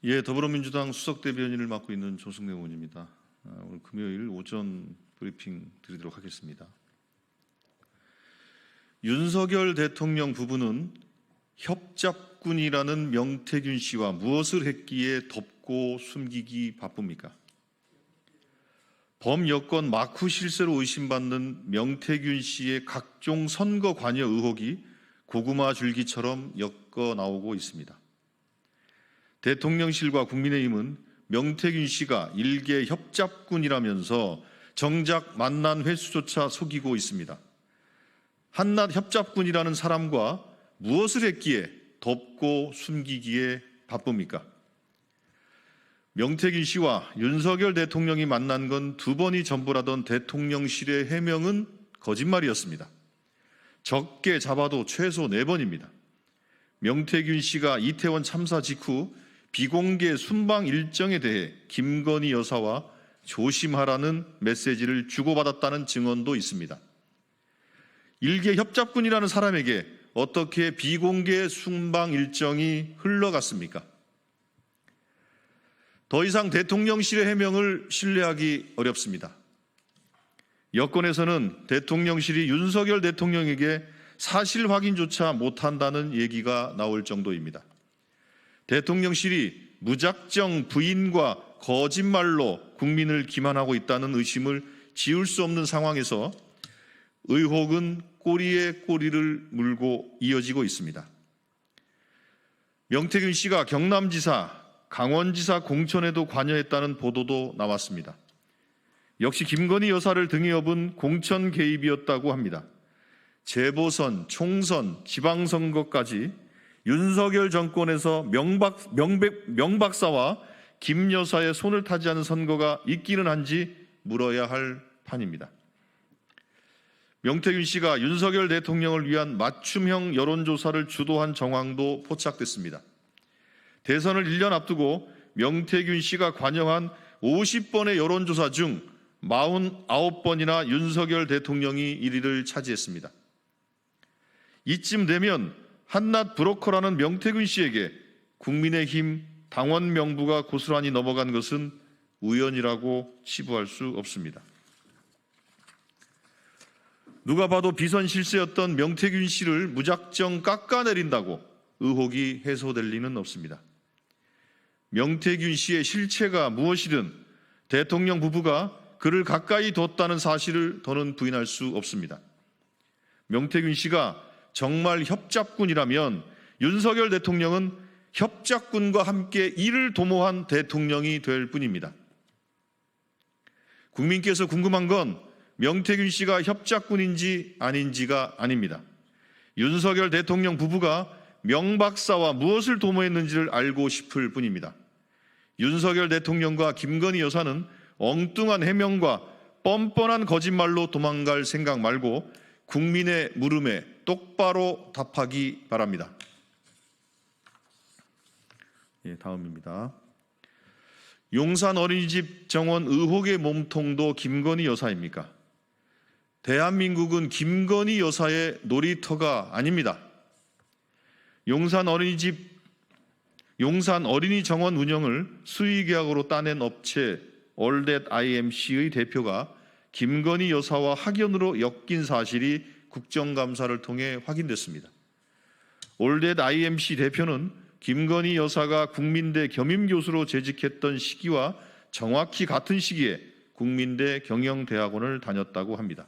예, 더불어민주당 수석대변인을 맡고 있는 조승래 의원입니다. 오늘 금요일 오전 브리핑 드리도록 하겠습니다. 윤석열 대통령 부부는 협잡꾼이라는 명태균 씨와 무엇을 했기에 덮고 숨기기 바쁩니까? 범여권 마쿠 실세로 의심받는 명태균 씨의 각종 선거 관여 의혹이 고구마 줄기처럼 엮어 나오고 있습니다. 대통령실과 국민의힘은 명태균 씨가 일개 협잡꾼이라면서 정작 만난 횟수조차 속이고 있습니다. 한낱 협잡꾼이라는 사람과 무엇을 했기에 덮고 숨기기에 바쁩니까? 명태균 씨와 윤석열 대통령이 만난 건 2번이 전부라던 대통령실의 해명은 거짓말이었습니다. 적게 잡아도 최소 4번입니다. 명태균 씨가 이태원 참사 직후 비공개 순방 일정에 대해 김건희 여사와 조심하라는 메시지를 주고받았다는 증언도 있습니다. 일개 협잡꾼이라는 사람에게 어떻게 비공개 순방 일정이 흘러갔습니까? 더 이상 대통령실의 해명을 신뢰하기 어렵습니다. 여권에서는 대통령실이 윤석열 대통령에게 사실 확인조차 못한다는 얘기가 나올 정도입니다. 대통령실이 무작정 부인과 거짓말로 국민을 기만하고 있다는 의심을 지울 수 없는 상황에서 의혹은 꼬리에 꼬리를 물고 이어지고 있습니다. 명태균 씨가 경남지사, 강원지사 공천에도 관여했다는 보도도 나왔습니다. 역시 김건희 여사를 등에 업은 공천 개입이었다고 합니다. 재보선, 총선, 지방선거까지 윤석열 정권에서 명박사와 김 여사의 손을 타지 않은 선거가 있기는 한지 물어야 할 판입니다. 명태균 씨가 윤석열 대통령을 위한 맞춤형 여론조사를 주도한 정황도 포착됐습니다. 대선을 1년 앞두고 명태균 씨가 관여한 50번의 여론조사 중 49번이나 윤석열 대통령이 1위를 차지했습니다. 이쯤 되면 한낱 브로커라는 명태균 씨에게 국민의힘 당원 명부가 고스란히 넘어간 것은 우연이라고 치부할 수 없습니다. 누가 봐도 비선 실세였던 명태균 씨를 무작정 깎아내린다고 의혹이 해소될 리는 없습니다. 명태균 씨의 실체가 무엇이든 대통령 부부가 그를 가까이 뒀다는 사실을 더는 부인할 수 없습니다. 명태균 씨가 정말 협잡꾼이라면 윤석열 대통령은 협잡꾼과 함께 이를 도모한 대통령이 될 뿐입니다. 국민께서 궁금한 건 명태균 씨가 협잡꾼인지 아닌지가 아닙니다. 윤석열 대통령 부부가 명 박사와 무엇을 도모했는지를 알고 싶을 뿐입니다. 윤석열 대통령과 김건희 여사는 엉뚱한 해명과 뻔뻔한 거짓말로 도망갈 생각 말고 국민의 물음에 똑바로 답하기 바랍니다. 다음입니다. 용산 어린이집 정원 의혹의 몸통도 김건희 여사입니까? 대한민국은 김건희 여사의 놀이터가 아닙니다. 용산 어린이 정원 운영을 수의계약으로 따낸 업체 올댓 IMC의 대표가 김건희 여사와 학연으로 엮인 사실이 국정감사를 통해 확인됐습니다. 올댓 IMC 대표는 김건희 여사가 국민대 겸임교수로 재직했던 시기와 정확히 같은 시기에 국민대 경영대학원을 다녔다고 합니다.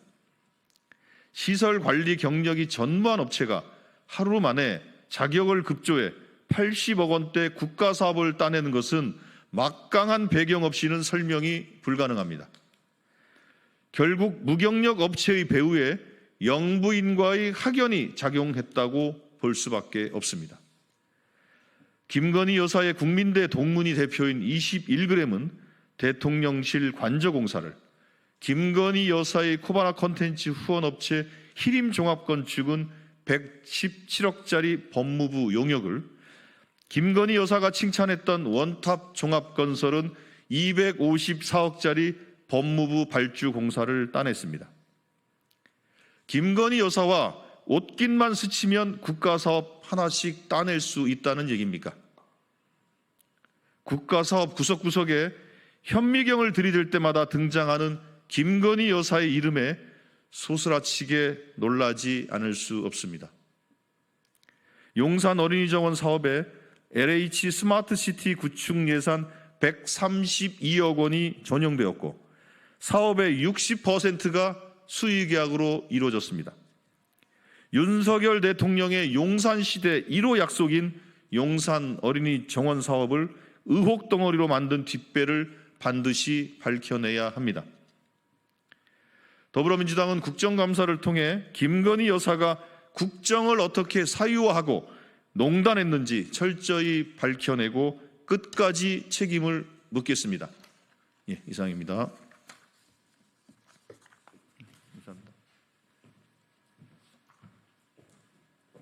시설 관리 경력이 전무한 업체가 하루 만에 자격을 급조해 80억 원대 국가 사업을 따내는 것은 막강한 배경 없이는 설명이 불가능합니다. 결국 무경력 업체의 배후에 영부인과의 학연이 작용했다고 볼 수밖에 없습니다. 김건희 여사의 국민대 동문위 대표인 21g은 대통령실 관저공사를, 김건희 여사의 코바나 컨텐츠 후원업체 히림종합건축은 117억짜리 법무부 용역을, 김건희 여사가 칭찬했던 원탑 종합건설은 254억짜리 법무부 발주공사를 따냈습니다. 김건희 여사와 옷깃만 스치면 국가사업 하나씩 따낼 수 있다는 얘기입니까? 국가사업 구석구석에 현미경을 들이댈 때마다 등장하는 김건희 여사의 이름에 소스라치게 놀라지 않을 수 없습니다. 용산 어린이정원 사업에 LH 스마트시티 구축 예산 132억 원이 전용되었고 사업의 60%가 수의계약으로 이루어졌습니다. 윤석열 대통령의 용산시대 1호 약속인 용산 어린이 정원 사업을 의혹 덩어리로 만든 뒷배를 반드시 밝혀내야 합니다. 더불어민주당은 국정감사를 통해 김건희 여사가 국정을 어떻게 사유화하고 농단했는지 철저히 밝혀내고 끝까지 책임을 묻겠습니다. 이상입니다.